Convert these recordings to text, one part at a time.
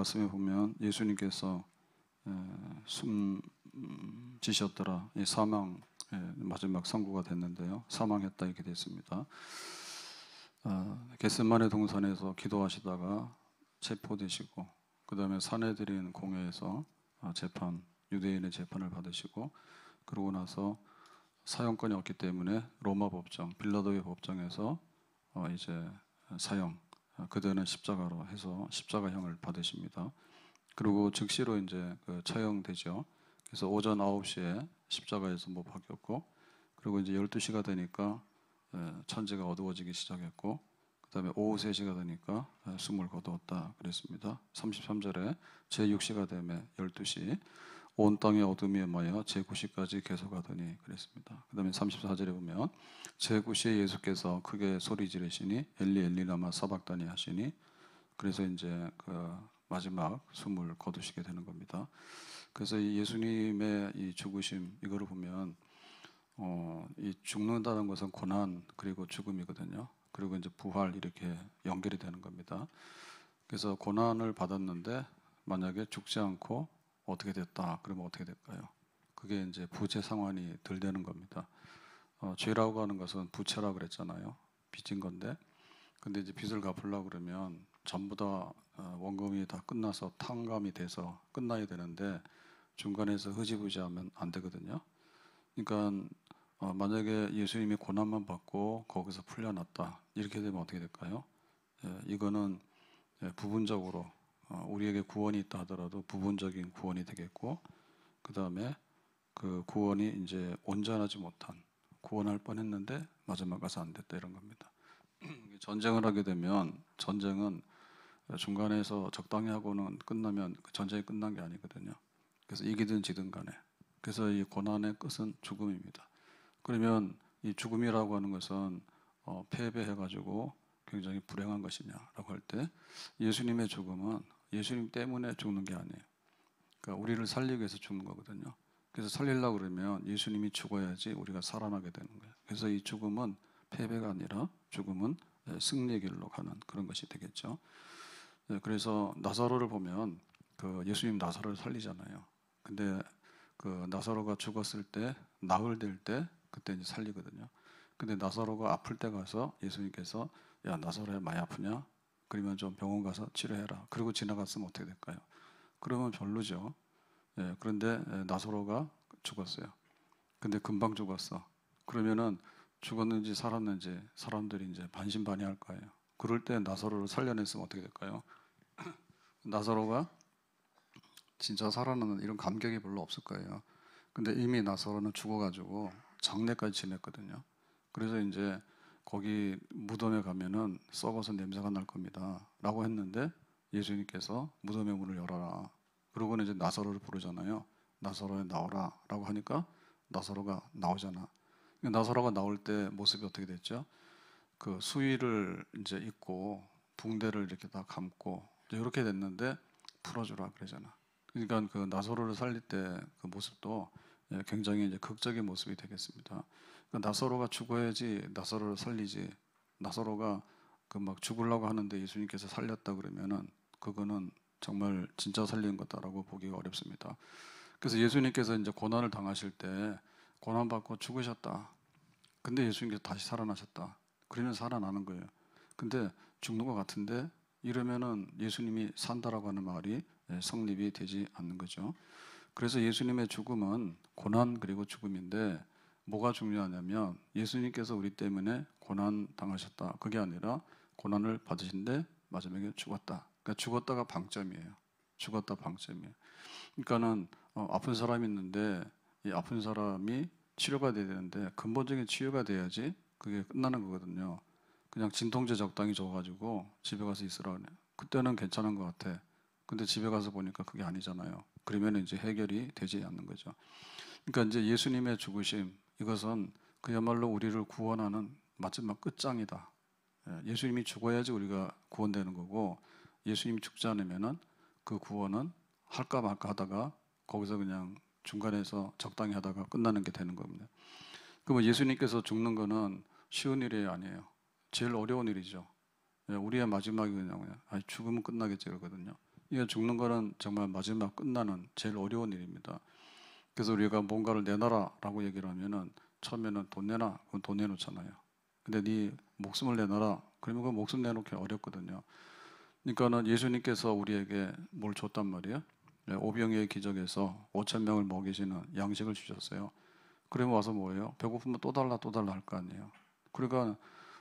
말씀에 보면 예수님께서 숨지셨더라, 이 사망 마지막 선고가 됐는데요. 사망했다 이렇게 됐습니다. 겟세마네 동산에서 기도하시다가 체포되시고, 그 다음에 산헤드린 공회에서 유대인의 재판을 받으시고, 그러고 나서 사형권이 없기 때문에 로마 법정, 빌라도의 법정에서 이제 사형, 그대는 십자가로 해서 십자가형을 받으십니다. 그리고 즉시로 이제 처형되죠. 그래서 오전 9시에 십자가에서 못 박혔고, 그리고 이제 12시가 되니까 천지가 어두워지기 시작했고, 그 다음에 오후 3시가 되니까 숨을 거두었다 그랬습니다. 33절에 제6시가 되면 12시 온 땅의 어둠이 임하여 제9시까지 계속하더니 그랬습니다. 그 다음에 34절에 보면 제9시에 예수께서 크게 소리 지르시니 엘리 엘리 라마 사박다니 하시니, 그래서 이제 그 마지막 숨을 거두시게 되는 겁니다. 그래서 이 예수님의 이 죽으심, 이거를 보면 이 죽는다는 것은 고난 그리고 죽음이거든요. 그리고 이제 부활, 이렇게 연결이 되는 겁니다. 그래서 고난을 받았는데 만약에 죽지 않고 어떻게 됐다 그러면 어떻게 될까요? 그게 이제 부채 상환이 덜 되는 겁니다. 죄라고 하는 것은 부채라고 그랬잖아요. 빚진 건데, 근데 이제 빚을 갚으려고 그러면 전부 다 원금이 다 끝나서 탕감이 돼서 끝나야 되는데 중간에서 흐지부지하면 안 되거든요. 그러니까 만약에 예수님이 고난만 받고 거기서 풀려났다 이렇게 되면 어떻게 될까요? 이거는 부분적으로 우리에게 구원이 있다 하더라도 부분적인 구원이 되겠고, 그 다음에 그 구원이 이제 온전하지 못한, 구원할 뻔했는데 마지막 가서 안 됐다 이런 겁니다. 전쟁을 하게 되면 전쟁은 중간에서 적당히 하고는 끝나면 전쟁이 끝난 게 아니거든요. 그래서 이기든 지든 간에, 그래서 이 고난의 끝은 죽음입니다. 그러면 이 죽음이라고 하는 것은 패배해가지고 굉장히 불행한 것이냐라고 할 때, 예수님의 죽음은 예수님 때문에 죽는 게 아니에요. 그러니까 우리를 살리기 위해서 죽는 거거든요. 그래서 살리려고 그러면 예수님이 죽어야지 우리가 살아나게 되는 거예요. 그래서 이 죽음은 패배가 아니라 죽음은 승리의 길로 가는 그런 것이 되겠죠. 그래서 나사로를 보면 그 예수님 나사로를 살리잖아요. 근데 그 나사로가 죽었을 때, 나흘 될 때 그때 이제 살리거든요. 근데 나사로가 아플 때 가서 예수님께서 야 나사로야 많이 아프냐? 그러면 좀 병원 가서 치료해라. 그리고 지나갔으면 어떻게 될까요? 그러면 별로죠. 그런데 나사로가 죽었어요. 근데 금방 죽었어. 그러면은 죽었는지 살았는지 사람들이 이제 반신반의할 거예요. 그럴 때 나사로를 살려냈으면 어떻게 될까요? 나사로가 진짜 살아나는 이런 감격이 별로 없을 거예요. 근데 이미 나사로는 죽어가지고 장례까지 지냈거든요. 그래서 이제 거기 무덤에 가면은 썩어서 냄새가 날 겁니다 라고 했는데, 예수님께서 무덤의 문을 열어라, 그러고는 이제 나사로를 부르잖아요. 나사로야 나오라 라고 하니까 나사로가 나오잖아. 나사로가 나올 때 모습이 어떻게 됐죠? 그 수의를 이제 입고 붕대를 이렇게 다 감고 이렇게 됐는데 풀어주라 그러잖아. 그러니까 그 나사로를 살릴 때 그 모습도 굉장히 이제 극적인 모습이 되겠습니다. 그러니까 나사로가 죽어야지 나사로를 살리지, 나사로가 그 막 죽으려고 하는데 예수님께서 살렸다 그러면은 그거는 정말 진짜 살린 거다라고 보기가 어렵습니다. 그래서 예수님께서 이제 고난을 당하실 때 고난 받고 죽으셨다. 근데 예수님께서 다시 살아나셨다. 그러면 살아나는 거예요. 근데 죽는 것 같은데 이러면은 예수님이 산다라고 하는 말이 성립이 되지 않는 거죠. 그래서 예수님의 죽음은 고난 그리고 죽음인데, 뭐가 중요하냐면 예수님께서 우리 때문에 고난 당하셨다, 그게 아니라 고난을 받으신데 마지막에 죽었다. 그러니까 죽었다가 방점이에요. 죽었다 방점이에요. 그러니까는 아픈 사람이 있는데 이 아픈 사람이 치료가 돼야 되는데 근본적인 치유가 돼야지 그게 끝나는 거거든요. 그냥 진통제 적당히 줘가지고 집에 가서 있으라 그래요. 그때는 괜찮은 것 같아. 근데 집에 가서 보니까 그게 아니잖아요. 그러면 이제 해결이 되지 않는 거죠. 그러니까 이제 예수님의 죽으심, 이것은 그야말로 우리를 구원하는 마지막 끝장이다. 예수님이 죽어야지 우리가 구원되는 거고, 예수님이 죽지 않으면은 그 구원은 할까 말까 하다가 거기서 그냥 중간에서 적당히 하다가 끝나는 게 되는 겁니다. 그러면 예수님께서 죽는 거는 쉬운 일이 아니에요. 제일 어려운 일이죠. 우리의 마지막이 그냥 죽으면 끝나겠지 그러거든요. 이게 죽는 거는 정말 마지막 끝나는 제일 어려운 일입니다. 그래서 우리가 뭔가를 내놔라라고 얘기를 하면은 처음에는 돈 내놔, 그럼 돈 내놓잖아요. 근데 네 목숨을 내놔라, 그러면 그 목숨 내놓기 어렵거든요. 그러니까는 예수님께서 우리에게 뭘 줬단 말이에요. 네, 오병이의 기적에서 5천 명을 먹이시는 양식을 주셨어요. 그러면 와서 뭐예요? 배고프면 또 달라 또 달라 할 거 아니에요. 그러니까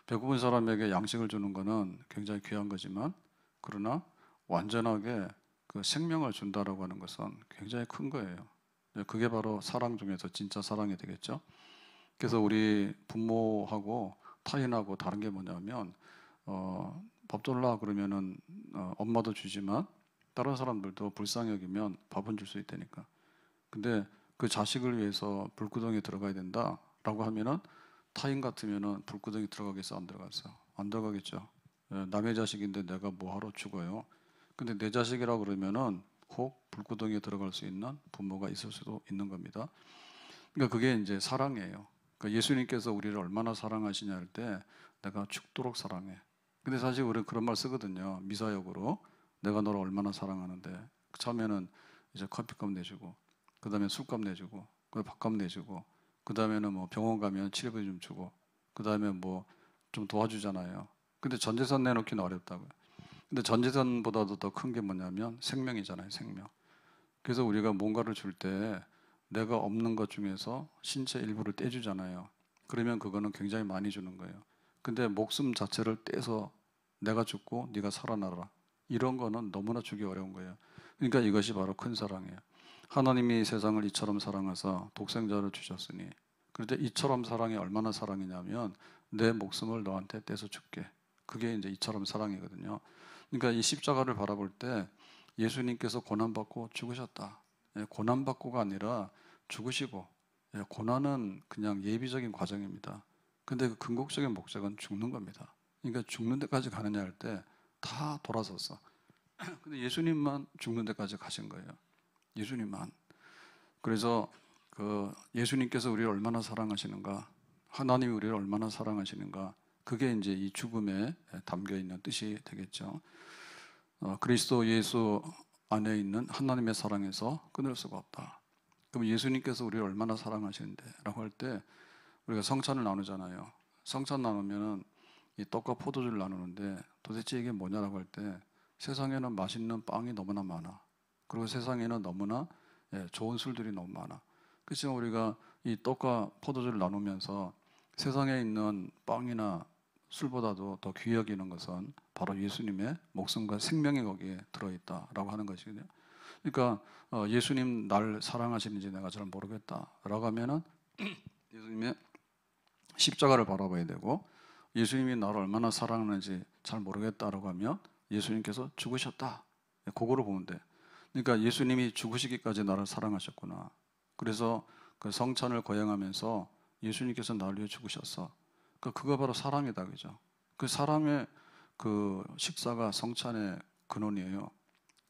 배고픈 사람에게 양식을 주는 거는 굉장히 귀한 거지만, 그러나 완전하게 그 생명을 준다라고 하는 것은 굉장히 큰 거예요. 그게 바로 사랑 중에서 진짜 사랑이 되겠죠. 그래서 우리 부모하고 타인하고 다른 게 뭐냐면, 밥 졸라 그러면은 엄마도 주지만 다른 사람들도 불쌍히 여기면 밥은 줄 수 있다니까. 근데 그 자식을 위해서 불구덩이에 들어가야 된다라고 하면은, 타인 같으면은 불구덩이 들어가겠어, 안 들어가겠어? 안 들어가겠죠. 남의 자식인데 내가 뭐하러 죽어요? 근데 내 자식이라 그러면은 혹 불구덩이에 들어갈 수 있는 부모가 있을 수도 있는 겁니다. 그러니까 그게 이제 사랑이에요. 그러니까 예수님께서 우리를 얼마나 사랑하시냐 할 때, 내가 죽도록 사랑해. 근데 사실 우리는 그런 말 쓰거든요. 미사역으로. 내가 너를 얼마나 사랑하는데. 처음에는 이제 커피값 내주고, 그 다음에 술값 내주고, 그 밥값 내주고, 그 다음에는 뭐 병원 가면 치료비 좀 주고, 그 다음에 뭐 좀 도와주잖아요. 근데 전 재산 내놓기는 어렵다고요. 근데 전 재산보다도 더 큰 게 뭐냐면 생명이잖아요, 생명. 그래서 우리가 뭔가를 줄 때 내가 없는 것 중에서 신체 일부를 떼주잖아요. 그러면 그거는 굉장히 많이 주는 거예요. 근데 목숨 자체를 떼서 내가 죽고 네가 살아나라, 이런 거는 너무나 주기 어려운 거예요. 그러니까 이것이 바로 큰 사랑이에요. 하나님이 세상을 이처럼 사랑하사 독생자를 주셨으니. 그런데 이처럼 사랑이 얼마나 사랑이냐면, 내 목숨을 너한테 떼서 줄게. 그게 이제 이처럼 사랑이거든요. 그러니까 이 십자가를 바라볼 때 예수님께서 고난받고 죽으셨다. 고난받고가 아니라 죽으시고, 고난은 그냥 예비적인 과정입니다. 근데 그 궁극적인 목적은 죽는 겁니다. 그러니까 죽는 데까지 가느냐 할 때 다 돌아섰어. 근데 예수님만 죽는 데까지 가신 거예요. 예수님만. 그래서 그 예수님께서 우리를 얼마나 사랑하시는가, 하나님이 우리를 얼마나 사랑하시는가, 그게 이제 이 죽음에 담겨 있는 뜻이 되겠죠. 그리스도 예수 안에 있는 하나님의 사랑에서 끊을 수가 없다. 그럼 예수님께서 우리를 얼마나 사랑하시는데 라고 할 때, 우리가 성찬을 나누잖아요. 성찬 나누면은 이 떡과 포도주를 나누는데, 도대체 이게 뭐냐라고 할 때, 세상에는 맛있는 빵이 너무나 많아. 그리고 세상에는 너무나 좋은 술들이 너무 많아. 그렇지만 우리가 이 떡과 포도주를 나누면서 세상에 있는 빵이나 술보다도 더 귀히 여기는 것은 바로 예수님의 목숨과 생명이 거기에 들어있다라고 하는 것이거든요. 그러니까 예수님 날 사랑하시는지 내가 잘 모르겠다라고 하면은 예수님의 십자가를 바라봐야 되고, 예수님이 나를 얼마나 사랑하는지 잘 모르겠다라고 하면 예수님께서 죽으셨다, 그거로 보면 돼. 그러니까 예수님이 죽으시기까지 나를 사랑하셨구나. 그래서 그 성찬을 거행하면서 예수님께서 나를 위해 죽으셨어. 그거 바로 사랑이다, 그죠? 그 사랑의 그 식사가 성찬의 근원이에요.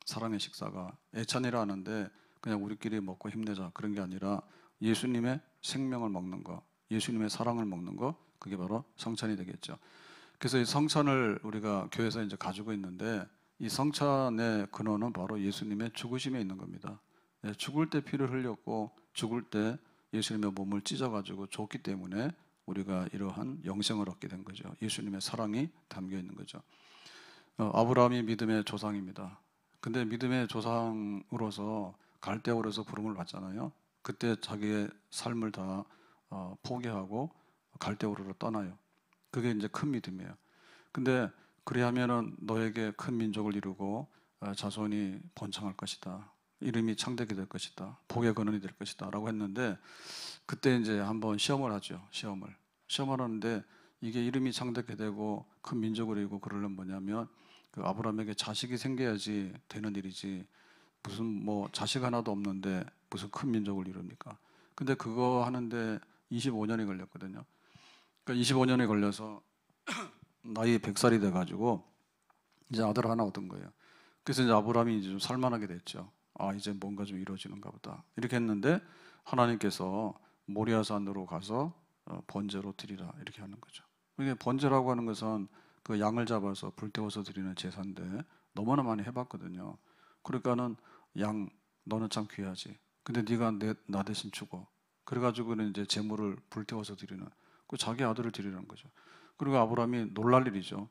사랑의 식사가 애찬이라 하는데, 그냥 우리끼리 먹고 힘내자 그런 게 아니라 예수님의 생명을 먹는 거, 예수님의 사랑을 먹는 거, 그게 바로 성찬이 되겠죠. 그래서 이 성찬을 우리가 교회에서 이제 가지고 있는데, 이 성찬의 근원은 바로 예수님의 죽으심에 있는 겁니다. 죽을 때 피를 흘렸고, 죽을 때 예수님의 몸을 찢어가지고 줬기 때문에 우리가 이러한 영생을 얻게 된 거죠. 예수님의 사랑이 담겨 있는 거죠. 아브라함이 믿음의 조상입니다. 근데 믿음의 조상으로서 갈대아우로서 부름을 받잖아요. 그때 자기의 삶을 다 포기하고 갈대아우로 떠나요. 그게 이제 큰 믿음이에요. 근데 그리하면은 너에게 큰 민족을 이루고 자손이 번창할 것이다. 이름이 창대게 될 것이다. 복의 근원이 될 것이다. 라고 했는데, 그때 이제 한번 시험을 하죠. 시험을 하는데, 이게 이름이 창대게 되고 큰 민족을 이루고 그러려면 뭐냐면, 그 아브라함에게 자식이 생겨야지 되는 일이지, 무슨 뭐 자식 하나도 없는데 무슨 큰 민족을 이룹니까? 근데 그거 하는데 25년이 걸렸거든요. 그러니까 25년이 걸려서 나이 100살이 돼가지고 이제 아들 하나 얻은 거예요. 그래서 이제 아브라함이 이제 좀 살만하게 됐죠. 아, 이제 뭔가 좀 이루어지는가 보다. 이렇게 했는데 하나님께서 모리아산으로 가서 번제로 드리라, 이렇게 하는 거죠. 이게 번제라고 하는 것은 그 양을 잡아서 불 태워서 드리는 제사인데, 너무나 많이 해봤거든요. 그러니까는 양 너는 참 귀하지. 근데 네가 나 대신 죽어. 그래가지고는 이제 제물을 불태워서 드리는 그 자기 아들을 드리는 거죠. 그리고 아브라함이 놀랄 일이죠.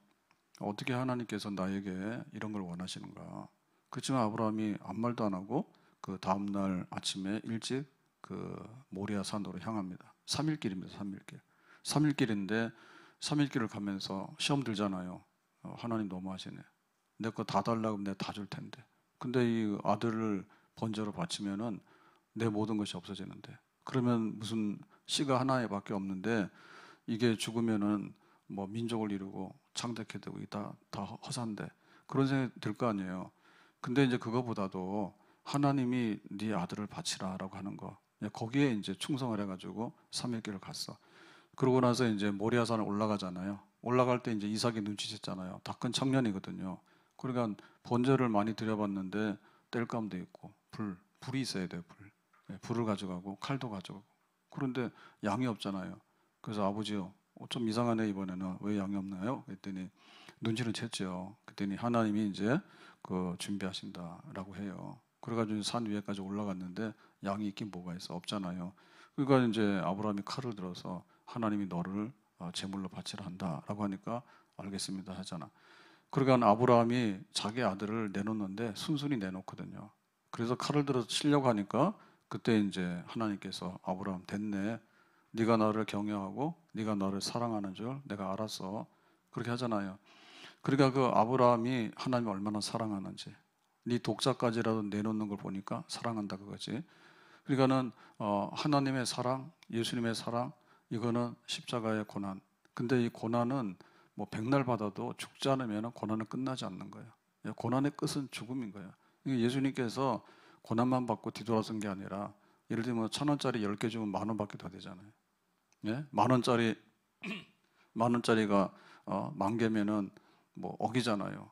어떻게 하나님께서 나에게 이런 걸 원하시는가? 그렇지만 아브라함이 아무 말도 안 하고 그 다음 날 아침에 일찍 그 모리아 산으로 향합니다. 3일길입니다. 3일길. 3일길인데 3일길을 가면서 시험 들잖아요. 하나님 너무하시네. 내 거 다 달라고 하면 내가 다 줄 텐데. 근데 이 아들을 번제로 바치면은 내 모든 것이 없어지는데. 그러면 무슨 씨가 하나밖에 없는데 이게 죽으면은 뭐 민족을 이루고 창대케 되고 다 허사인데 그런 생각이 들 거 아니에요. 근데 이제 그거보다도 하나님이 네 아들을 바치라라고 하는 거 거기에 이제 충성을 해가지고 3일길을 갔어. 그러고 나서 이제 모리아산을 올라가잖아요. 올라갈 때 이제 이삭이 눈치챘잖아요. 다 큰 청년이거든요. 그러니까 번제를 많이 드려봤는데 땔감도 있고 불이 있어야 돼요. 불을 가져가고 칼도 가져가고. 그런데 양이 없잖아요. 그래서 아버지요, 좀 이상하네 이번에는 왜 양이 없나요? 그랬더니 눈치는 챘죠. 그랬더니 하나님이 이제 그 준비하신다라고 해요. 그래가지고 산 위에까지 올라갔는데 양이 있긴 뭐가 있어? 없잖아요. 그러니까 이제 아브라함이 칼을 들어서 하나님이 너를 제물로 바치라 한다라고 하니까 알겠습니다 하잖아. 그러니까 아브라함이 자기 아들을 내놓는데 순순히 내놓거든요. 그래서 칼을 들어서 치려고 하니까 그때 이제 하나님께서 아브라함 됐네. 네가 나를 경외하고 네가 나를 사랑하는 줄 내가 알았어. 그렇게 하잖아요. 그러니까 그 아브라함이 하나님을 얼마나 사랑하는지 네 독자까지라도 내놓는 걸 보니까 사랑한다 그거지. 그러니까는 하나님의 사랑, 예수님의 사랑 이거는 십자가의 고난. 근데 이 고난은 뭐 백날 받아도 죽지 않으면 고난은 끝나지 않는 거예요. 고난의 끝은 죽음인 거예요. 예수님께서 고난만 받고 뒤돌아선 게 아니라 예를 들면 1,000원짜리 10개 주면 10,000원 받게 더 되잖아요. 예? 만 원짜리가 10,000개면은 뭐 억이잖아요.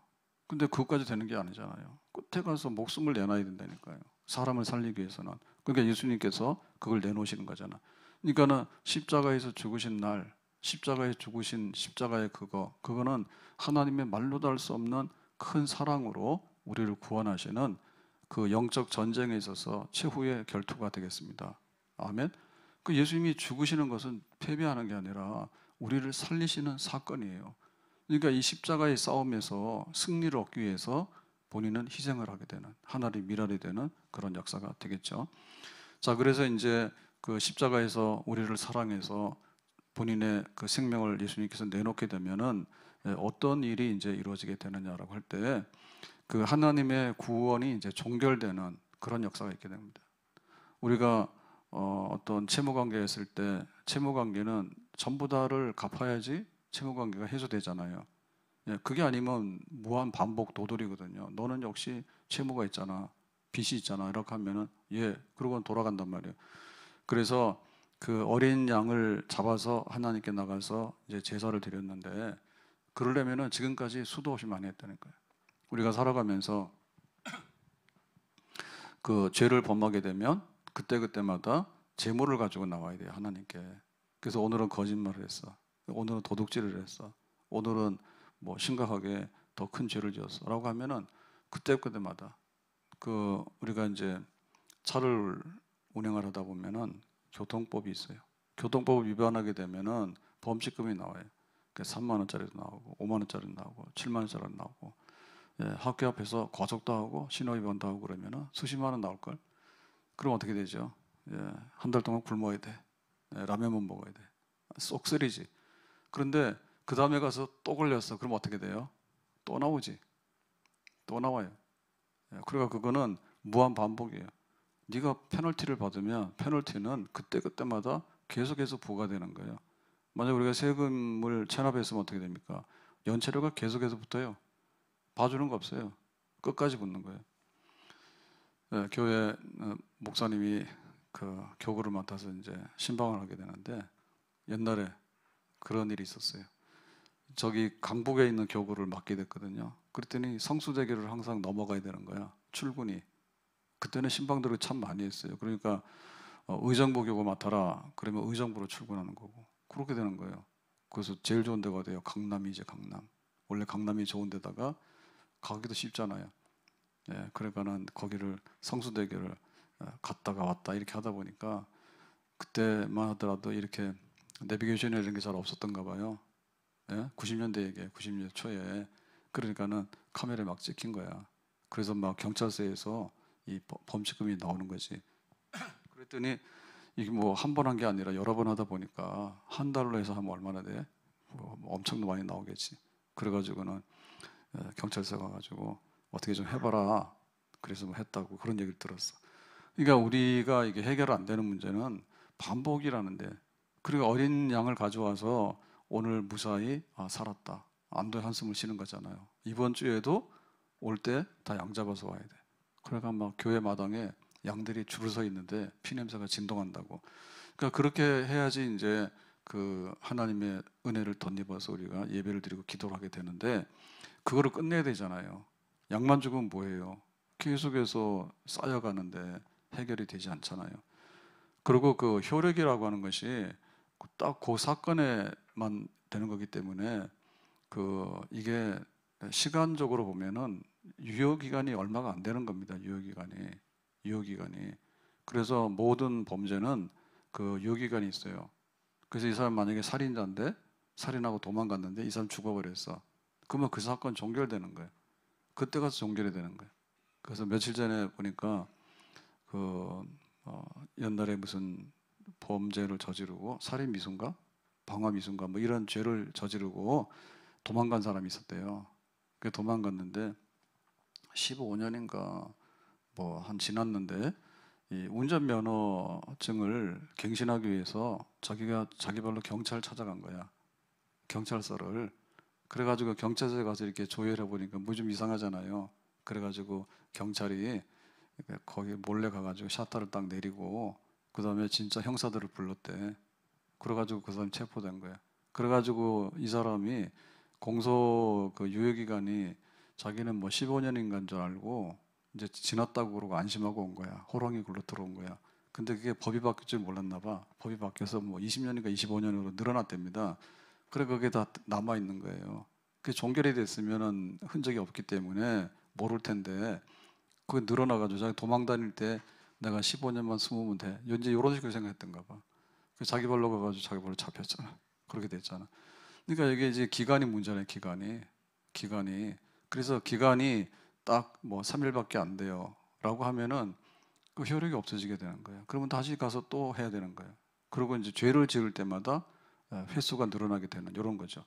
근데 그것까지 되는 게 아니잖아요. 끝에 가서 목숨을 내놔야 된다니까요. 사람을 살리기 위해서는. 그러니까 예수님께서 그걸 내놓으시는 거잖아. 그러니까는 십자가에서 죽으신 날, 십자가에 죽으신 십자가의 그거는 하나님의 말로도 할 수 없는 큰 사랑으로 우리를 구원하시는 그 영적 전쟁에 있어서 최후의 결투가 되겠습니다. 아멘. 그 예수님이 죽으시는 것은 패배하는 게 아니라 우리를 살리시는 사건이에요. 그러니까 이 십자가의 싸움에서 승리를 얻기 위해서 본인은 희생을 하게 되는 하나님의 미랄이 되는 그런 역사가 되겠죠. 자, 그래서 이제 그 십자가에서 우리를 사랑해서 본인의 그 생명을 예수님께서 내놓게 되면은 어떤 일이 이제 이루어지게 되느냐라고 할 때 그 하나님의 구원이 이제 종결되는 그런 역사가 있게 됩니다. 우리가 어떤 채무 관계에 있을 때 채무 관계는 전부 다를 갚아야지 채무 관계가 해소되잖아요. 예, 그게 아니면 무한 반복 도돌이거든요. 너는 역시 채무가 있잖아, 빚이 있잖아 이렇게 하면은 그러고는 돌아간단 말이에요. 그래서 그 어린 양을 잡아서 하나님께 나가서 이제 제사를 드렸는데 그러려면은 지금까지 수도 없이 많이 했다는 거예요. 우리가 살아가면서 그 죄를 범하게 되면 그때마다 제물을 가지고 나와야 돼요, 하나님께. 그래서 오늘은 거짓말을 했어. 오늘은 도둑질을 했어. 오늘은 뭐 심각하게 더 큰 죄를 지었어. 라고 하면은 그때마다 그 우리가 이제 차를 운행을 하다 보면은 교통법이 있어요. 교통법을 위반하게 되면은 범칙금이 나와요. 3만 원짜리도 나오고 5만 원짜리도 나오고 7만 원짜리도 나오고 학교 앞에서 과속도 하고 신호 위반도 하고 그러면은 수십만 원 나올 걸. 그럼 어떻게 되죠? 한 달 동안 굶어야 돼. 라면만 먹어야 돼. 쏙 쓰리지. 그런데 그 다음에 가서 또 걸렸어. 그럼 어떻게 돼요? 또 나오지. 또 나와요. 그러니까 그거는 무한 반복이에요. 네가 페널티를 받으면 페널티는 그때마다 계속해서 부과되는 거예요. 만약 우리가 세금을 체납했으면 어떻게 됩니까? 연체료가 계속해서 붙어요. 봐주는 거 없어요. 끝까지 붙는 거예요. 교회 목사님이 그 교구를 맡아서 이제 신방을 하게 되는데 옛날에 그런 일이 있었어요. 저기 강북에 있는 교구를 맡게 됐거든요. 그랬더니 성수대교를 항상 넘어가야 되는 거야. 출근이. 그때는 신방들을 참 많이 했어요. 그러니까 의정부 교구 맡아라. 그러면 의정부로 출근하는 거고. 그렇게 되는 거예요. 그래서 제일 좋은 데가 어디예요? 강남이죠, 강남. 원래 강남이 좋은 데다가 가기도 쉽잖아요. 예, 그러니까는 거기를 성수대교를 갔다가 왔다 이렇게 하다 보니까 그때만 하더라도 이렇게 내비게이션이나 이런 게 잘 없었던가 봐요. 예? 90년대 얘기에 90년대 초에. 그러니까는 카메라에 막 찍힌 거야. 그래서 막 경찰서에서 이 범칙금이 나오는 거지. 그랬더니 이게 뭐 한 번 한 게 아니라 여러 번 하다 보니까 한 달로 해서 하면 얼마나 돼? 뭐 엄청 많이 나오겠지. 그래가지고는 경찰서 가가지고 어떻게 좀 해봐라. 그래서 뭐 했다고 그런 얘기를 들었어. 그러니까 우리가 이게 해결 안 되는 문제는 반복이라는데, 그리고 어린 양을 가져와서 오늘 무사히 살았다. 안도의 한숨을 쉬는 거잖아요. 이번 주에도 올 때 다 양 잡아서 와야 돼. 그러니까 막 교회 마당에 양들이 줄을 서 있는데 피냄새가 진동한다고. 그러니까 그렇게 해야지 이제 그 하나님의 은혜를 덧입어서 우리가 예배를 드리고 기도를 하게 되는데, 그거를 끝내야 되잖아요. 양만 죽으면 뭐예요? 계속해서 쌓여가는데 해결이 되지 않잖아요. 그리고 그 효력이라고 하는 것이 딱 그 사건에만 되는 거기 때문에 이게 시간적으로 보면은 유효 기간이 얼마가 안 되는 겁니다. 유효 기간이. 그래서 모든 범죄는 그 유효 기간이 있어요. 그래서 이 사람 만약에 살인자인데 살인하고 도망갔는데 이 사람 죽어버렸어. 그러면 그 사건 종결되는 거예요. 그때 가서 종결이 되는 거예요. 그래서 며칠 전에 보니까 옛날에 무슨 범죄를 저지르고 살인 미수인가 방화 미수인가 뭐 이런 죄를 저지르고 도망간 사람이 있었대요. 그 도망갔는데 15년인가 뭐 한 지났는데 이 운전면허증을 갱신하기 위해서 자기가 자기 발로 경찰 찾아간 거야. 경찰서를. 그래가지고 경찰서에 가서 이렇게 조회를 해보니까 뭐 좀 이상하잖아요. 그래가지고 경찰이 거기 몰래 가가지고 샤터를 딱 내리고 그 다음에 진짜 형사들을 불렀대. 그래가지고 그 사람이 체포된 거야. 그래가지고 이 사람이 공소 그 유효기간이 자기는 뭐 15년인가인 줄 알고 이제 지났다고 그러고 안심하고 온 거야. 호랑이 굴러 들어온 거야. 근데 그게 법이 바뀔 줄 몰랐나 봐. 법이 바뀌어서 뭐 20년인가 25년으로 늘어났답니다. 그래 그게 다 남아 있는 거예요. 그 종결이 됐으면은 흔적이 없기 때문에 모를 텐데 그게 늘어나가지고 자기 도망 다닐 때 내가 15년만 숨으면 돼. 이제 이런 식으로 생각했던가 봐. 그 자기 발로 가가지고 자기 발로 잡혔잖아. 그렇게 됐잖아. 그러니까 이게 이제 기간이 문제네. 기간이. 그래서 기간이 딱 뭐 3일밖에 안 돼요라고 하면은 그 효력이 없어지게 되는 거예요. 그러면 다시 가서 또 해야 되는 거예요. 그리고 이제 죄를 지을 때마다 횟수가 늘어나게 되는 이런 거죠.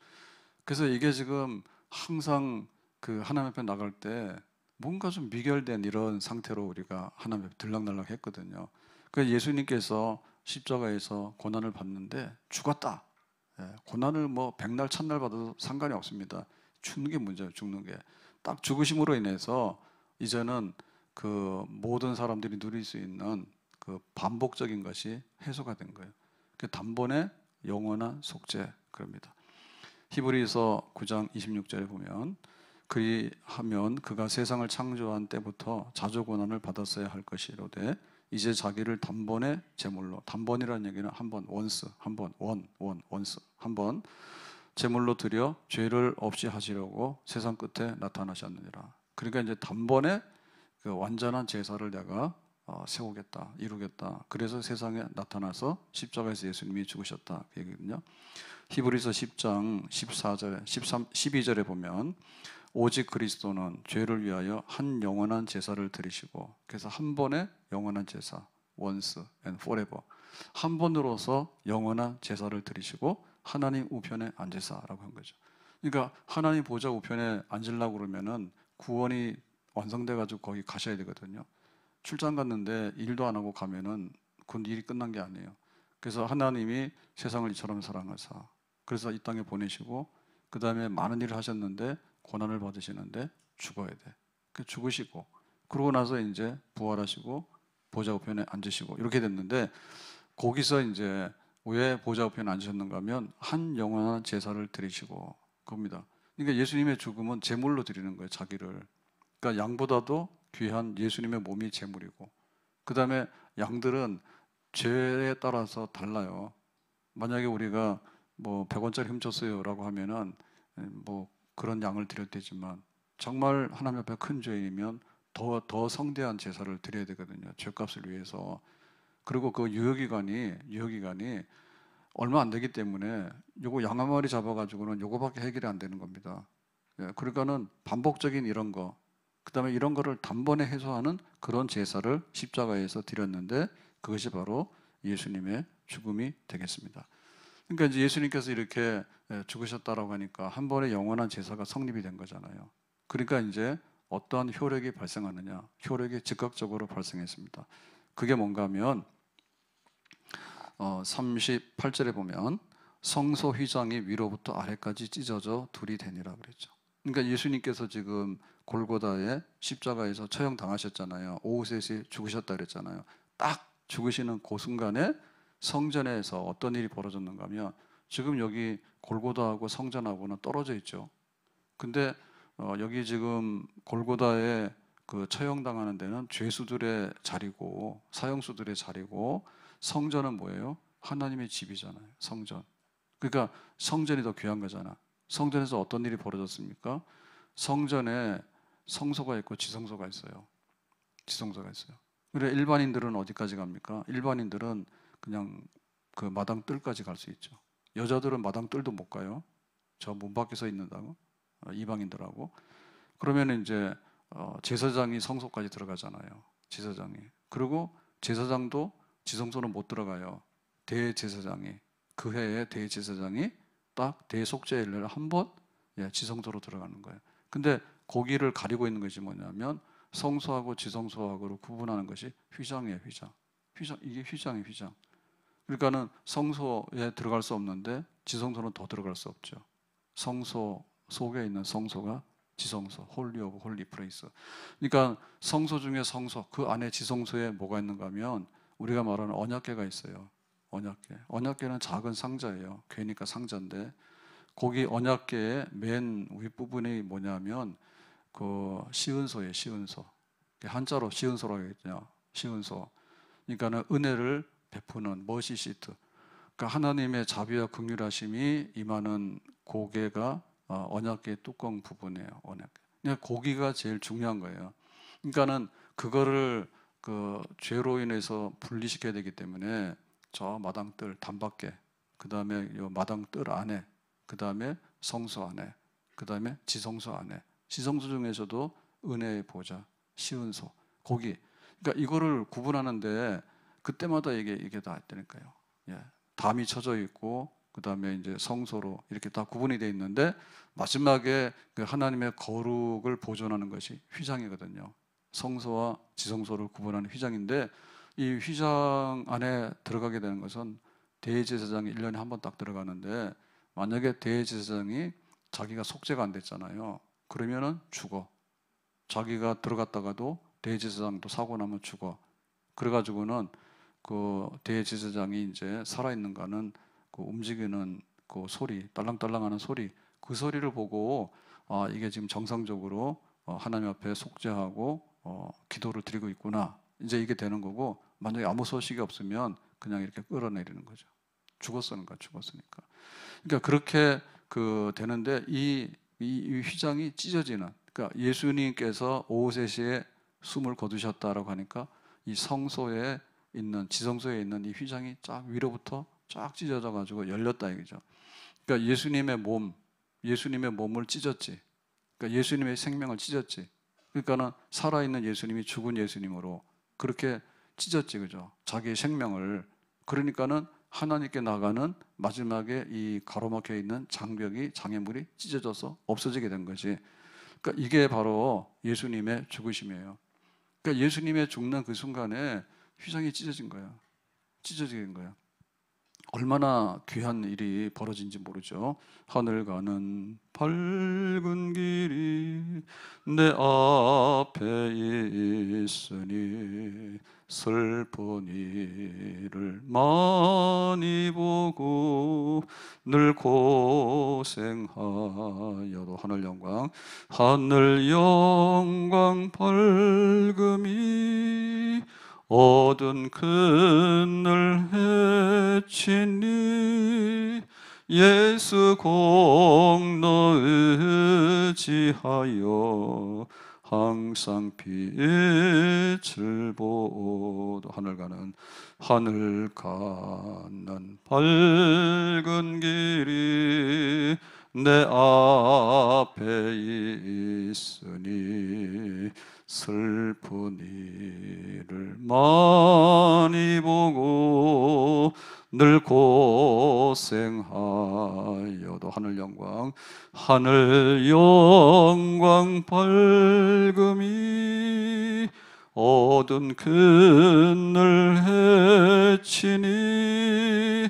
그래서 이게 지금 항상 그 하나님 앞에 나갈 때 뭔가 좀 미결된 이런 상태로 우리가 하나님 앞에 들락날락 했거든요. 그래서 예수님께서 십자가에서 고난을 받는데 죽었다. 고난을 뭐 백날 천날 받아도 상관이 없습니다. 죽는 게 문제예요. 죽는 게. 딱 죽으심으로 인해서 이제는 그 모든 사람들이 누릴 수 있는 그 반복적인 것이 해소가 된 거예요. 그 단번에 영원한 속죄 그럽니다. 히브리서 9장 26절에 보면 그리하면 그가 세상을 창조한 때부터 자주 고난을 받았어야 할 것이로되 이제 자기를 단번에 제물로, 단번이라는 얘기는 한 번, 원스, 한 번, 원스, 한 번 제물로 드려 죄를 없이 하시려고 세상 끝에 나타나셨느니라. 그러니까 이제 단번에 그 완전한 제사를 내가 세우겠다, 이루겠다. 그래서 세상에 나타나서 십자가에서 예수님이 죽으셨다 그 얘기거든요. 히브리서 10장 14절, 13, 12절에 보면 오직 그리스도는 죄를 위하여 한 영원한 제사를 드리시고, 그래서 한 번의 영원한 제사, once and forever, 한 번으로서 영원한 제사를 드리시고 하나님 우편에 앉으사라고 한 거죠. 그러니까 하나님 보좌 우편에 앉으려고 그러면은 구원이 완성돼 가지고 거기 가셔야 되거든요. 출장 갔는데 일도 안 하고 가면은 그건 일이 끝난 게 아니에요. 그래서 하나님이 세상을 이처럼 사랑하사, 그래서 이 땅에 보내시고 그 다음에 많은 일을 하셨는데 고난을 받으시는데 죽어야 돼. 그 죽으시고 그러고 나서 이제 부활하시고 보좌 우편에 앉으시고 이렇게 됐는데, 거기서 이제 왜 보좌 우편에 앉으셨는가 하면 한 영원한 제사를 드리시고 겁니다. 그러니까 예수님의 죽음은 제물로 드리는 거예요. 자기를. 그러니까 양보다도 귀한 예수님의 몸이 제물이고, 그 다음에 양들은 죄에 따라서 달라요. 만약에 우리가 뭐 100원짜리 훔쳤어요 라고 하면은 뭐 그런 양을 드릴 테지만, 정말 하나님 앞에 큰 죄이면 더 성대한 제사를 드려야 되거든요. 죄값을 위해서. 그리고 그 유효기간이 얼마 안 되기 때문에 요거 양 한 마리 잡아가지고는 요거밖에 해결이 안 되는 겁니다. 예, 그러니까는 반복적인 이런 거, 그다음에 이런 거를 단번에 해소하는 그런 제사를 십자가에서 드렸는데 그것이 바로 예수님의 죽음이 되겠습니다. 그러니까 이제 예수님께서 이렇게 죽으셨다라고 하니까 한 번의 영원한 제사가 성립이 된 거잖아요. 그러니까 이제 어떠한 효력이 발생하느냐? 효력이 즉각적으로 발생했습니다. 그게 뭔가 하면 38절에 보면 성소 휘장이 위로부터 아래까지 찢어져 둘이 되니라 그랬죠. 그러니까 예수님께서 지금 골고다의 십자가에서 처형당하셨잖아요. 오후 3시에 죽으셨다 그랬잖아요. 딱 죽으시는 그 순간에 성전에서 어떤 일이 벌어졌는가 하면 지금 여기 골고다하고 성전하고는 떨어져 있죠. 근데 여기 지금 골고다에 그 처형당하는 데는 죄수들의 자리고 사형수들의 자리고 성전은 뭐예요? 하나님의 집이잖아요. 성전. 그러니까 성전이 더 귀한 거잖아. 성전에서 어떤 일이 벌어졌습니까? 성전에 성소가 있고 지성소가 있어요. 지성소가 있어요. 그래 일반인들은 어디까지 갑니까? 일반인들은 그냥 그 마당 뜰까지 갈 수 있죠. 여자들은 마당 뜰도 못 가요. 저 문 밖에 서 있는다고 이방인들하고. 그러면 이제 제사장이 성소까지 들어가잖아요. 제사장이. 그리고 제사장도 지성소는 못 들어가요. 대제사장이 그 해에 대제사장이 딱 대속죄일을 한번 지성소로 들어가는 거예요. 근데 거기를 가리고 있는 것이 뭐냐면 성소하고 지성소하고로 구분하는 것이 휘장이에요. 휘장. 이게 휘장이에요. 휘장. 그러니까는 성소에 들어갈 수 없는데 지성소는 더 들어갈 수 없죠. 성소 속에 있는 성소가 지성소, 홀리 오브 홀리 플레이스. 그러니까 성소 중에 성소, 그 안에 지성소에 뭐가 있는가 하면 우리가 말하는 언약궤가 있어요. 언약궤. 언약궤는 작은 상자예요. 궤니까 상자인데 거기 언약궤의 맨 윗부분이 뭐냐면 그 시은소예요. 시은소. 한자로 시은소라고 했죠. 시은소. 그러니까는 은혜를 베푸는 머시 시트. 그러니까 하나님의 자비와 긍휼하심이 임하는 고개가 언약궤 뚜껑 부분이에요. 언약궤. 그러니까 고기가 제일 중요한 거예요. 그러니까는 그거를 그 죄로 인해서 분리시켜야 되기 때문에 저 마당뜰 단밖에, 그 다음에 요 마당뜰 안에, 그 다음에 성소 안에, 그 다음에 지성소 안에, 지성소 중에서도 은혜의 보좌, 시은소, 거기. 그러니까 이거를 구분하는데 그때마다 이게 다 있다니까요. 예, 담이 쳐져 있고 그 다음에 이제 성소로 이렇게 다 구분이 되어 있는데 마지막에 그 하나님의 거룩을 보존하는 것이 휘장이거든요. 성소와 지성소를 구분하는 휘장인데 이 휘장 안에 들어가게 되는 것은 대제사장이 1년에 한 번 딱 들어가는데 만약에 대제사장이 자기가 속죄가 안 됐잖아요. 그러면은 죽어. 자기가 들어갔다가도 대제사장도 사고 나면 죽어. 그래가지고는 그 대제사장이 이제 살아있는가는 그 움직이는 그 소리, 딸랑딸랑하는 소리, 그 소리를 보고 이게 지금 정상적으로 하나님 앞에 속죄하고 기도를 드리고 있구나. 이제 이게 되는 거고 만약에 아무 소식이 없으면 그냥 이렇게 끌어내리는 거죠. 죽었으니까. 그러니까 그렇게 그 되는데 이 휘장이 찢어지는. 그러니까 예수님께서 오후 3시에 숨을 거두셨다라고 하니까 이 성소에 있는 지성소에 있는 이 휘장이 쫙 위로부터 쫙 찢어져 가지고 열렸다 이거죠. 그러니까 예수님의 몸을 찢었지. 그러니까 예수님의 생명을 찢었지. 그러니까는 살아있는 예수님이 죽은 예수님으로 그렇게 찢었지, 그죠? 자기의 생명을. 그러니까는 하나님께 나가는 마지막에 이 가로막혀 있는 장애물이 찢어져서 없어지게 된 거지. 그러니까 이게 바로 예수님의 죽으심이에요. 그러니까 예수님의 죽는 그 순간에 휘장이 찢어진 거야. 찢어진 거야. 얼마나 귀한 일이 벌어진지 모르죠. 하늘 가는 밝은 길이 내 앞에 있으니 슬픈 일을 많이 보고 늘 고생하여도 하늘 영광 밝음이 어두운 그늘 해치니 예수 공로 의지하여 항상 빛을 보도 하늘 가는 밝은 길이 내 앞에 있으니 슬픈 일을 많이 보고 늘 고생하여도 하늘 영광 밝음이 어두운 그늘 헤치니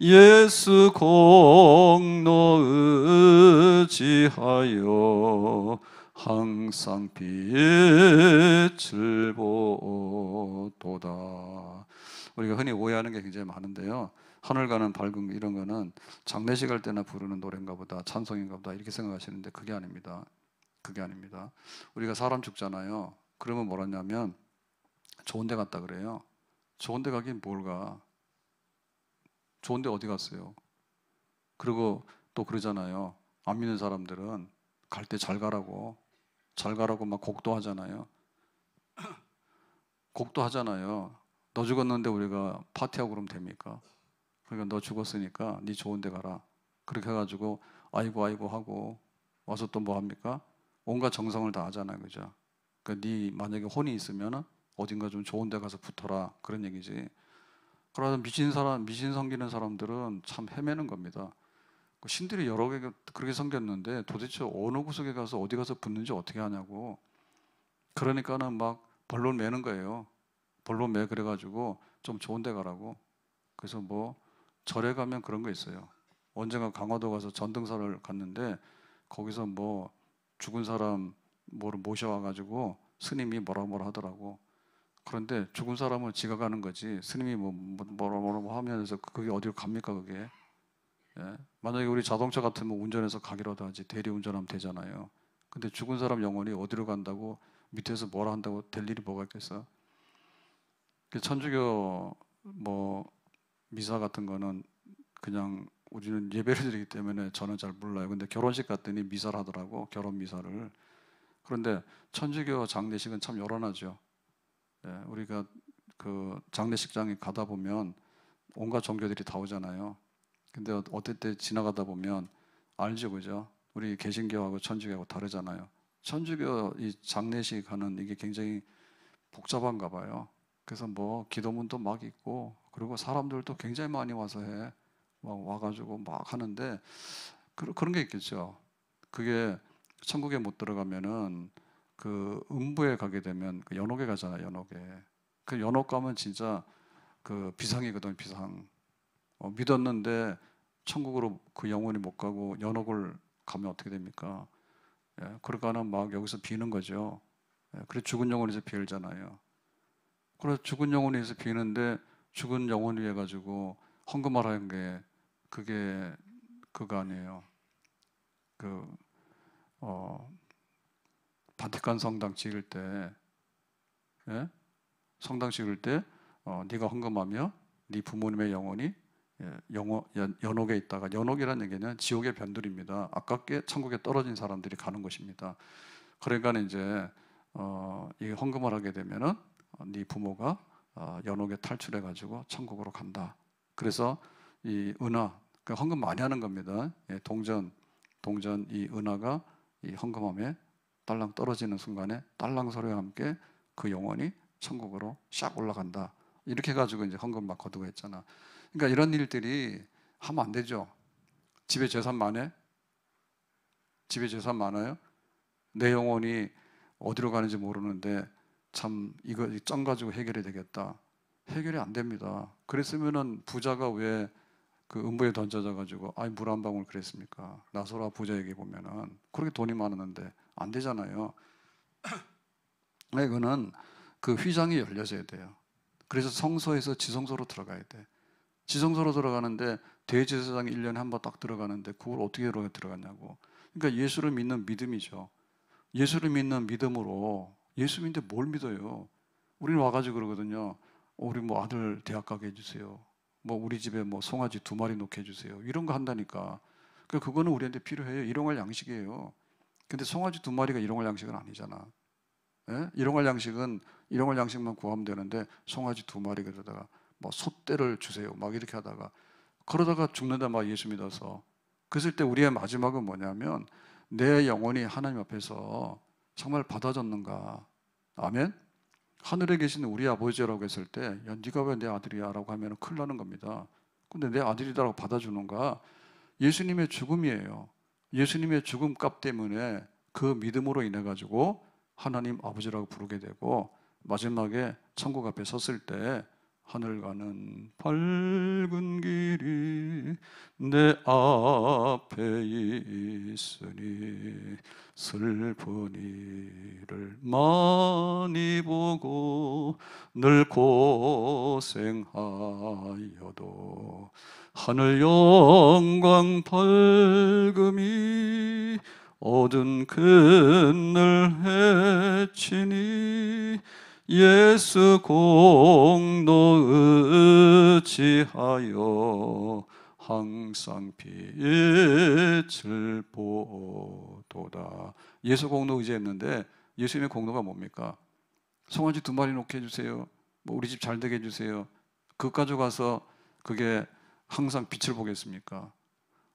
예수 공로 의지하여 항상 빛을 보도다. 우리가 흔히 오해하는 게 굉장히 많은데요, 하늘 가는 밝은 이런 거는 장례식 할 때나 부르는 노래인가 보다, 찬송인가 보다 이렇게 생각하시는데 그게 아닙니다. 그게 아닙니다. 우리가 사람 죽잖아요. 그러면 뭐라냐면 좋은 데 갔다 그래요. 좋은 데 가긴 뭘 가. 좋은 데 어디 갔어요? 그리고 또 그러잖아요. 안 믿는 사람들은 갈 때 잘 가라고 막 곡도 하잖아요. 곡도 하잖아요. 너 죽었는데 우리가 파티하고 그러면 됩니까? 그러니까 너 죽었으니까 네 좋은 데 가라. 그렇게 해가지고 아이고 하고 와서 또 뭐 합니까? 온갖 정성을 다 하잖아요. 그죠? 그러니까 네 만약에 혼이 있으면 어딘가 좀 좋은 데 가서 붙어라. 그런 얘기지. 그러다 미신 섬기는 사람들은 참 헤매는 겁니다. 신들이 여러 개 그렇게 섬겼는데 도대체 어느 구석에 가서 어디 가서 붙는지 어떻게 하냐고. 그러니까는 막 본론 매는 거예요. 본론 매 그래가지고 좀 좋은 데 가라고. 그래서 뭐 절에 가면 그런 거 있어요. 언젠가 강화도 가서 전등사를 갔는데 거기서 뭐 죽은 사람 뭐를 모셔와가지고 스님이 뭐라 하더라고. 그런데 죽은 사람은 지가 가는 거지 스님이 뭐라 하면서 그게 어디로 갑니까 그게. 예? 만약에 우리 자동차 같으면 운전해서 가기라도 하지 대리 운전하면 되잖아요. 근데 죽은 사람 영혼이 어디로 간다고 밑에서 뭐라 한다고 될 일이 뭐가 있겠어. 천주교 뭐 미사 같은 거는 그냥 우리는 예배를 드리기 때문에 저는 잘 몰라요. 근데 결혼식 갔더니 미사를 하더라고. 결혼 미사를. 그런데 천주교 장례식은 참 요란하죠. 예, 우리가 그 장례식장에 가다 보면 온갖 종교들이 다 오잖아요. 근데 어떨 때 지나가다 보면 알죠, 그죠? 우리 개신교하고 천주교하고 다르잖아요. 천주교 이 장례식 하는 이게 굉장히 복잡한가 봐요. 그래서 뭐 기도문도 막 있고 그리고 사람들도 굉장히 많이 와서 해. 막 와가지고 막 하는데 그런 게 있겠죠. 그게 천국에 못 들어가면은 그 음부에 가게 되면 그 연옥에 가잖아요. 연옥에. 그 연옥 가면 진짜 그 비상이거든. 비상. 믿었는데 천국으로 그 영혼이 못 가고 연옥을 가면 어떻게 됩니까? 예, 그러니까는 막 여기서 비는 거죠. 예, 그래서 죽은 영혼에서 빌잖아요. 그래서 죽은 영혼에서 비는데 죽은 영혼 위해 가지고 헌금하라는 게 그게 그거 아니에요. 그 바티칸 성당 지을 때, 예? 성당 지을 때 네가 헌금하며 네 부모님의 영혼이 연옥에 있다가 연옥이라는 얘기는 지옥의 변두리입니다. 아깝게 천국에 떨어진 사람들이 가는 곳입니다. 그러니까 이제 이 헌금을 하게 되면은 네 부모가 연옥에 탈출해 가지고 천국으로 간다. 그래서 이 은하, 그 헌금 많이 하는 겁니다. 예, 동전 이 은하가 이 헌금함에 딸랑 떨어지는 순간에 딸랑 소리와 함께 그 영혼이 천국으로 샥 올라간다. 이렇게 가지고 이제 헌금 막 거두고 했잖아. 그러니까 이런 일들이 하면 안 되죠. 집에 재산 많아? 집에 재산 많아요? 내 영혼이 어디로 가는지 모르는데 참 이거 점 가지고 해결이 되겠다. 해결이 안 됩니다. 그랬으면은 부자가 왜 그 음부에 던져져 가지고 아이 물 한 방울 그랬습니까? 나소라 부자 얘기 보면은 그렇게 돈이 많았는데 안 되잖아요. 이거는 그 휘장이 열려져야 돼요. 그래서 성소에서 지성소로 들어가야 돼. 지성소로 들어가는데 대제사장이 1년에 한 번 딱 들어가는데 그걸 어떻게 들어갔냐고. 그러니까 예수를 믿는 믿음이죠. 예수를 믿는 믿음으로 예수 믿는데 뭘 믿어요? 우리는 와가지고 그러거든요. 우리 뭐 아들 대학 가게 해주세요. 뭐 우리 집에 뭐 송아지 2마리 놓게 해주세요. 이런 거 한다니까. 그거는 우리한테 필요해요. 일용할 양식이에요. 근데 송아지 2마리가 일용할 양식은 아니잖아. 예? 일용할 양식만 구하면 되는데 송아지 2마리 그러다가 뭐 솥대를 주세요 막 이렇게 하다가 그러다가 죽는다 막 예수 믿어서. 그랬을 때 우리의 마지막은 뭐냐면 내 영혼이 하나님 앞에서 정말 받아줬는가. 아멘. 하늘에 계신 우리 아버지라고 했을 때 야, 네가 왜 내 아들이야 라고 하면 큰일 나는 겁니다. 근데 내 아들이라고 받아주는가. 예수님의 죽음이에요. 예수님의 죽음 값 때문에 그 믿음으로 인해 가지고 하나님 아버지라고 부르게 되고 마지막에 천국 앞에 섰을 때 하늘 가는 밝은 길이 내 앞에 있으니 슬픈 일을 많이 보고 늘 고생하여도 하늘 영광 밝음이 어두운 그늘 헤치니 예수 공로 의지하여 항상 빛을 보도다. 예수 공로 의지했는데 예수님의 공로가 뭡니까? 송아지 2마리 놓게 해주세요. 뭐 우리 집 잘 되게 해주세요. 그거 가져가서 그게 항상 빛을 보겠습니까?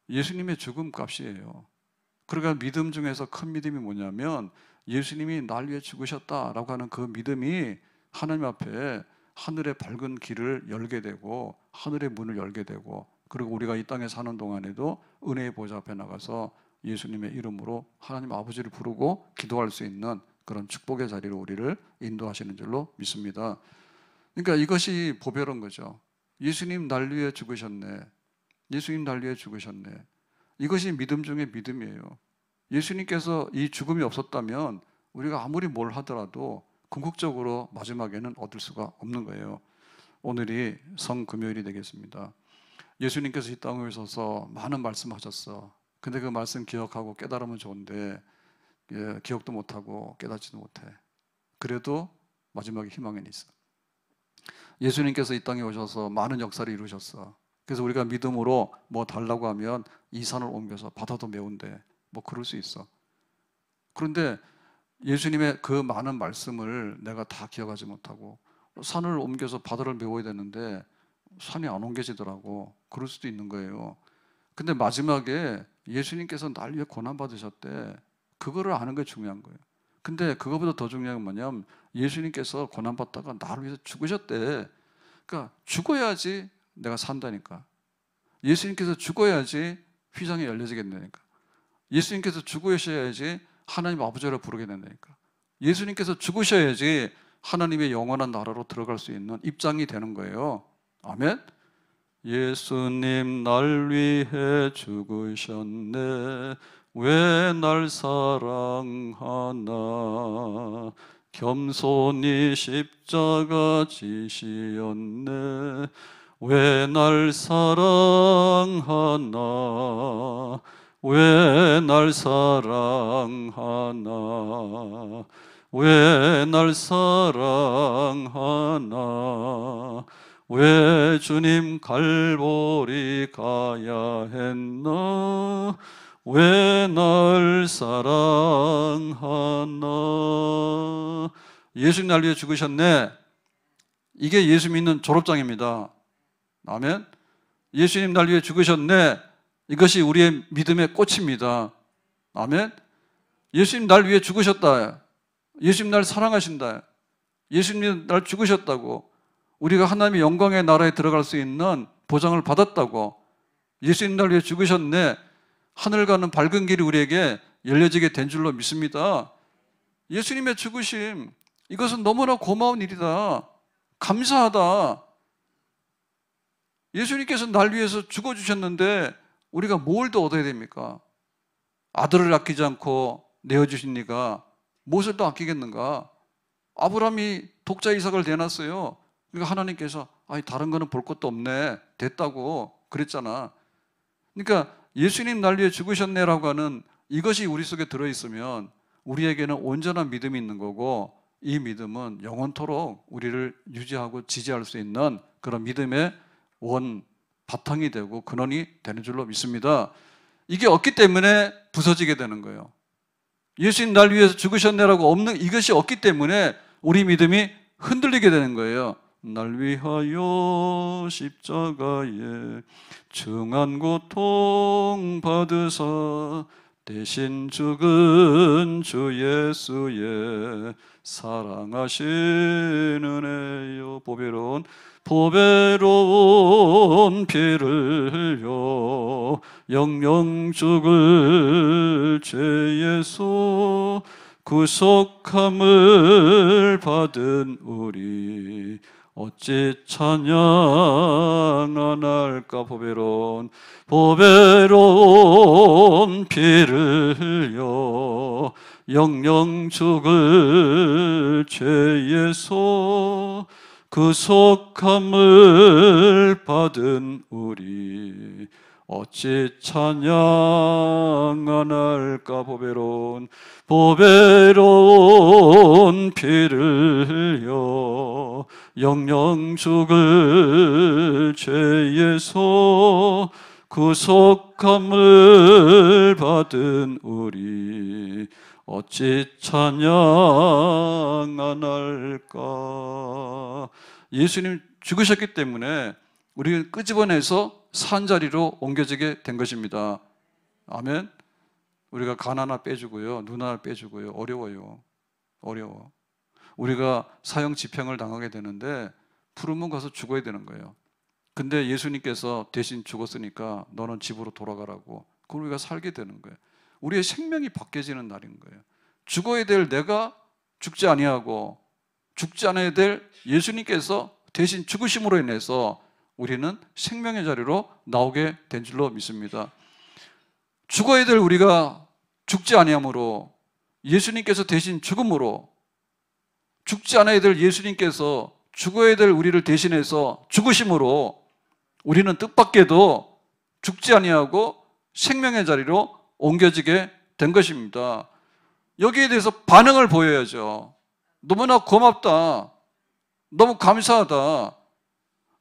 예수님의 죽음 값이에요. 그러니까 믿음 중에서 큰 믿음이 뭐냐면 예수님이 날 위해 죽으셨다라고 하는 그 믿음이 하나님 앞에 하늘의 밝은 길을 열게 되고 하늘의 문을 열게 되고 그리고 우리가 이 땅에 사는 동안에도 은혜의 보좌 앞에 나가서 예수님의 이름으로 하나님 아버지를 부르고 기도할 수 있는 그런 축복의 자리로 우리를 인도하시는 줄로 믿습니다. 그러니까 이것이 보배로운 거죠. 예수님 날 위해 죽으셨네. 예수님 날 위해 죽으셨네. 이것이 믿음 중에 믿음이에요. 예수님께서 이 죽음이 없었다면 우리가 아무리 뭘 하더라도 궁극적으로 마지막에는 얻을 수가 없는 거예요. 오늘이 성금요일이 되겠습니다. 예수님께서 이 땅에 오셔서 많은 말씀하셨어. 근데 그 말씀 기억하고 깨달으면 좋은데 기억도 못하고 깨닫지도 못해. 그래도 마지막에 희망은 있어. 예수님께서 이 땅에 오셔서 많은 역사를 이루셨어. 그래서 우리가 믿음으로 뭐 달라고 하면 이 산을 옮겨서 바다도 메운대. 뭐 그럴 수 있어. 그런데 예수님의 그 많은 말씀을 내가 다 기억하지 못하고 산을 옮겨서 바다를 메워야 되는데 산이 안 옮겨지더라고. 그럴 수도 있는 거예요. 근데 마지막에 예수님께서 날 위해 고난받으셨대. 그거를 아는 게 중요한 거예요. 근데 그거보다 더 중요한 건 뭐냐면 예수님께서 고난받다가 나를 위해서 죽으셨대. 그러니까 죽어야지 내가 산다니까. 예수님께서 죽어야지 휘장이 열려지겠다니까. 예수님께서 죽으셔야지 하나님 아버지를 부르게 된다니까. 예수님께서 죽으셔야지 하나님의 영원한 나라로 들어갈 수 있는 입장이 되는 거예요. 아멘. 예수님 날 위해 죽으셨네. 왜 날 사랑하나. 겸손히 십자가 지시었네. 왜 날 사랑하나. 왜 날 사랑하나. 왜 날 사랑하나. 왜 주님 갈보리 가야 했나. 왜 날 사랑하나. 예수님 날 위해 죽으셨네. 이게 예수 믿는 졸업장입니다. 아멘. 예수님 날 위해 죽으셨네. 이것이 우리의 믿음의 꽃입니다. 아멘. 예수님 날 위해 죽으셨다. 예수님 날 사랑하신다. 예수님 날 죽으셨다고. 우리가 하나님의 영광의 나라에 들어갈 수 있는 보장을 받았다고. 예수님 날 위해 죽으셨네. 하늘 가는 밝은 길이 우리에게 열려지게 된 줄로 믿습니다. 예수님의 죽으심, 이것은 너무나 고마운 일이다. 감사하다. 예수님께서 날 위해서 죽어주셨는데 우리가 뭘 더 얻어야 됩니까? 아들을 아끼지 않고 내어주신 이가 무엇을 더 아끼겠는가? 아브라함이 독자 이삭을 내놨어요. 그러니까 하나님께서 아니 다른 거는 볼 것도 없네. 됐다고 그랬잖아. 그러니까 예수님 날 위해 죽으셨네라고 하는 이것이 우리 속에 들어있으면 우리에게는 온전한 믿음이 있는 거고 이 믿음은 영원토록 우리를 유지하고 지지할 수 있는 그런 믿음의 원 바탕이 되고 근원이 되는 줄로 믿습니다. 이게 없기 때문에 부서지게 되는 거예요. 예수님 날 위해서 죽으셨네라고 없는 이것이 없기 때문에 우리 믿음이 흔들리게 되는 거예요. 날 위하여 십자가에 중한 고통 받으사 대신 죽은 주 예수의 사랑하신 은혜요 보배로운 피를 흘려 영영 죽을 죄 예수 구속함을 받은 우리 어찌 찬양 안 할까. 보배로운 피를 흘려 영영 죽을 죄 예수 구속함을 받은 우리 어찌 찬양 안 할까. 보배로운 피를 흘려 영영 죽을 죄 예수 구속함을 받은 우리 어찌 찬양 안 할까. 예수님 죽으셨기 때문에 우리는 끄집어내서 산 자리로 옮겨지게 된 것입니다. 아멘. 우리가 간 하나 빼주고요, 눈 하나 빼주고요. 어려워. 우리가 사형 집행을 당하게 되는데 부르면 가서 죽어야 되는 거예요. 근데 예수님께서 대신 죽었으니까 너는 집으로 돌아가라고. 그럼 우리가 살게 되는 거예요. 우리의 생명이 바뀌어지는 날인 거예요. 죽어야 될 내가 죽지 아니하고 죽지 않아야 될 예수님께서 대신 죽으심으로 인해서 우리는 생명의 자리로 나오게 된 줄로 믿습니다. 죽어야 될 우리가 죽지 아니함으로 예수님께서 대신 죽음으로 죽지 않아야 될 예수님께서 죽어야 될 우리를 대신해서 죽으심으로 우리는 뜻밖에도 죽지 아니하고 생명의 자리로 옮겨지게 된 것입니다. 여기에 대해서 반응을 보여야죠. 너무나 고맙다. 너무 감사하다.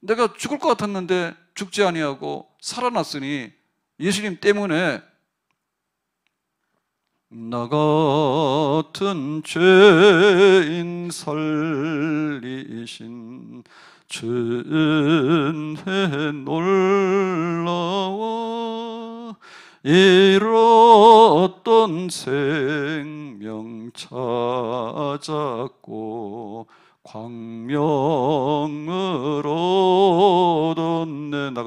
내가 죽을 것 같았는데 죽지 아니하고 살아났으니 예수님 때문에 나 같은 죄인 살리신 주은혜 놀라워 잃었던 생명 찾았고 광명을 얻었네. 나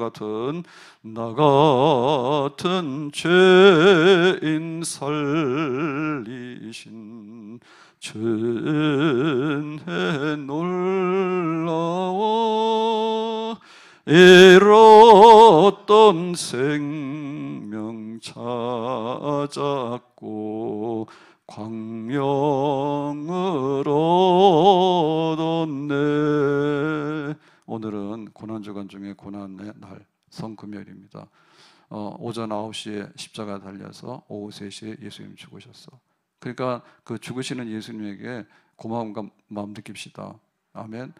같은 죄인 살리신 주은혜 놀라워 잃었던 생명 찾았고 광명을 얻었네. 오늘은 고난주간 중에 고난의 날 성금요일입니다. 오전 9시에 십자가 달려서 오후 3시에 예수님 죽으셨어. 그러니까 그 죽으시는 예수님에게 고마운 마음 느낍시다. 아멘.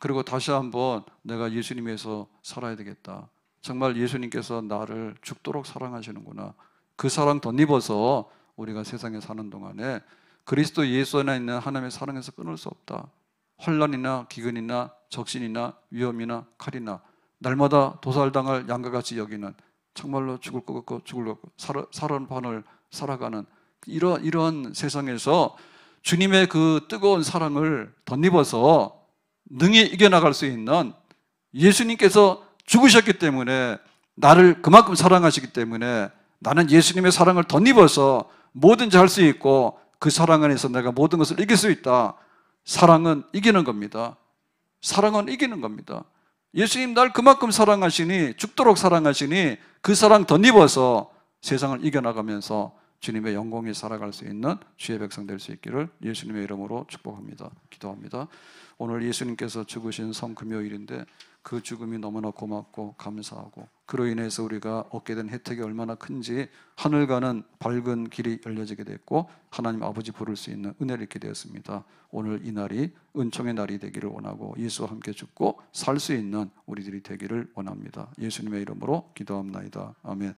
그리고 다시 한번 내가 예수님 위해서 살아야 되겠다. 정말 예수님께서 나를 죽도록 사랑하시는구나. 그 사랑 덧입어서 우리가 세상에 사는 동안에 그리스도 예수 안에 있는 하나님의 사랑에서 끊을 수 없다. 환난이나 기근이나 적신이나 위험이나 칼이나 날마다 도살당할 양과 같이 여기는 정말로 죽을 것 같고 죽을 것 같고 살아는 판을 살아가는 이런 세상에서 주님의 그 뜨거운 사랑을 덧입어서 능히 이겨나갈 수 있는 예수님께서 죽으셨기 때문에 나를 그만큼 사랑하시기 때문에 나는 예수님의 사랑을 덧입어서 뭐든지 할 수 있고 그 사랑 안에서 내가 모든 것을 이길 수 있다. 사랑은 이기는 겁니다. 사랑은 이기는 겁니다. 예수님 날 그만큼 사랑하시니 죽도록 사랑하시니 그 사랑 덧입어서 세상을 이겨나가면서 주님의 영광에 살아갈 수 있는 주의 백성 될 수 있기를 예수님의 이름으로 축복합니다. 기도합니다. 오늘 예수님께서 죽으신 성금요일인데 그 죽음이 너무나 고맙고 감사하고 그로 인해서 우리가 얻게 된 혜택이 얼마나 큰지 하늘과는 밝은 길이 열려지게 됐고 하나님 아버지 부를 수 있는 은혜를 입게 되었습니다. 오늘 이 날이 은총의 날이 되기를 원하고 예수와 함께 죽고 살 수 있는 우리들이 되기를 원합니다. 예수님의 이름으로 기도합나이다. 아멘.